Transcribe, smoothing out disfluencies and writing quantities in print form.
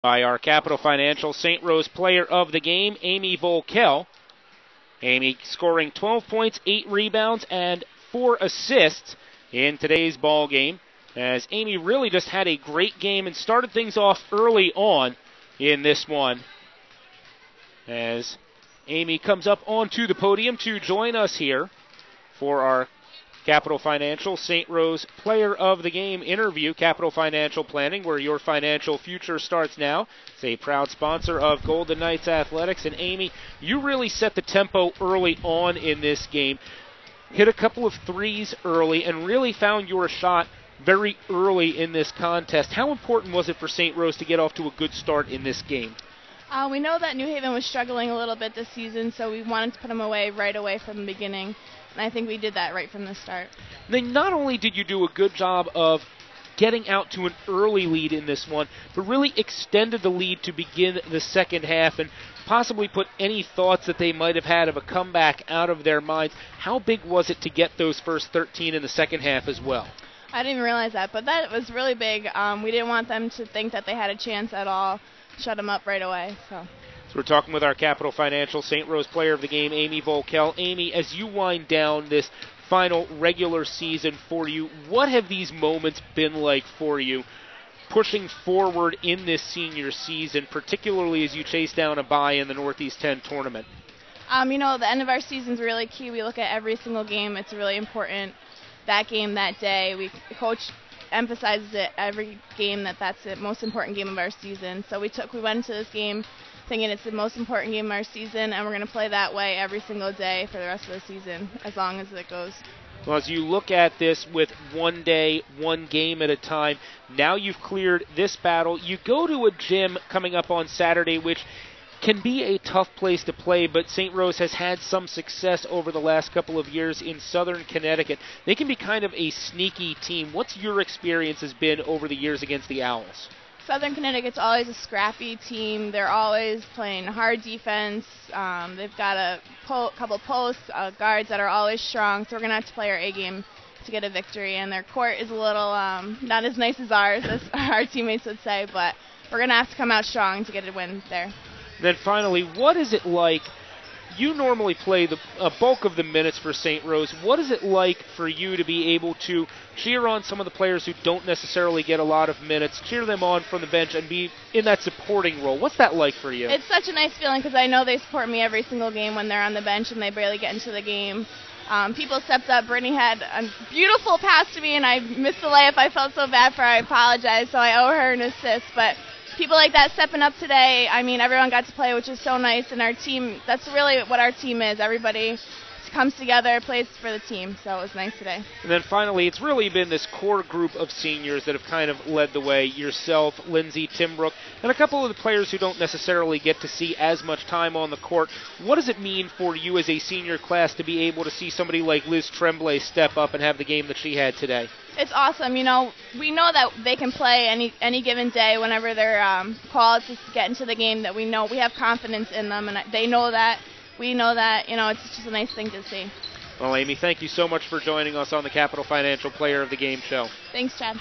By our Capital Financial St. Rose Player of the Game, Amy Voelkel. Amy scoring 12 points, 8 rebounds, and 4 assists in today's ball game, as Amy really just had a great game and started things off early on in this one. As Amy comes up onto the podium to join us here for our Capital Financial St. Rose Player of the Game interview. Capital Financial Planning, where your financial future starts now. It's a proud sponsor of Golden Knights Athletics. And Amy, you really set the tempo early on in this game. Hit a couple of threes early and really found your shot very early in this contest. How important was it for St. Rose to get off to a good start in this game? We know that New Haven was struggling a little bit this season, so we wanted to put them away right away from the beginning. And I think we did that right from the start. Then not only did you do a good job of getting out to an early lead in this one, but really extended the lead to begin the second half and possibly put any thoughts that they might have had of a comeback out of their minds. How big was it to get those first 13 in the second half as well? I didn't even realize that, but that was really big. We didn't want them to think that they had a chance at all. Shut them up right away. So we're talking with our Capital Financial St. Rose Player of the Game, Amy Voelkel. Amy, as you wind down this final regular season for you, what have these moments been like for you pushing forward in this senior season, particularly as you chase down a bye in the Northeast 10 tournament? The end of our season is really key. We look at every single game. It's really important. That game that day, Coach emphasizes it every game that's the most important game of our season. So we went into this game thinking it's the most important game of our season, and we're going to play that way every single day for the rest of the season, as long as it goes. Well, as you look at this with one day, one game at a time, now you've cleared this battle. You go to a gym coming up on Saturday, which can be a tough place to play, but St. Rose has had some success over the last couple of years in Southern Connecticut. They can be kind of a sneaky team. What's your experience has been over the years against the Owls? Southern Connecticut's always a scrappy team. They're always playing hard defense. They've got a couple posts, guards that are always strong, so we're going to have to play our A game to get a victory. And their court is a little not as nice as ours, as our teammates would say, but we're going to have to come out strong to get a win there. Then finally, what is it like? You normally play a bulk of the minutes for St. Rose. What is it like for you to be able to cheer on some of the players who don't necessarily get a lot of minutes, cheer them on from the bench, and be in that supporting role? What's that like for you? It's such a nice feeling because I know they support me every single game when they're on the bench and they barely get into the game. People stepped up. Brittany had a beautiful pass to me, and I missed the layup. I felt so bad for her. I apologize, so I owe her an assist. But people like that stepping up today, everyone got to play, which is so nice. And our team, that's really what our team is. Everybody comes together, plays for the team. So it was nice today. And then finally, it's really been this core group of seniors that have kind of led the way. Yourself, Lindsay, Timbrook, and a couple of the players who don't necessarily get to see as much time on the court. What does it mean for you as a senior class to be able to see somebody like Liz Tremblay step up and have the game that she had today? It's awesome. We know that they can play any given day whenever they're called to get into the game, that we know we have confidence in them, and they know that. We know that. It's just a nice thing to see. Well, Amy, thank you so much for joining us on the Capital Financial Player of the Game show. Thanks, Chad.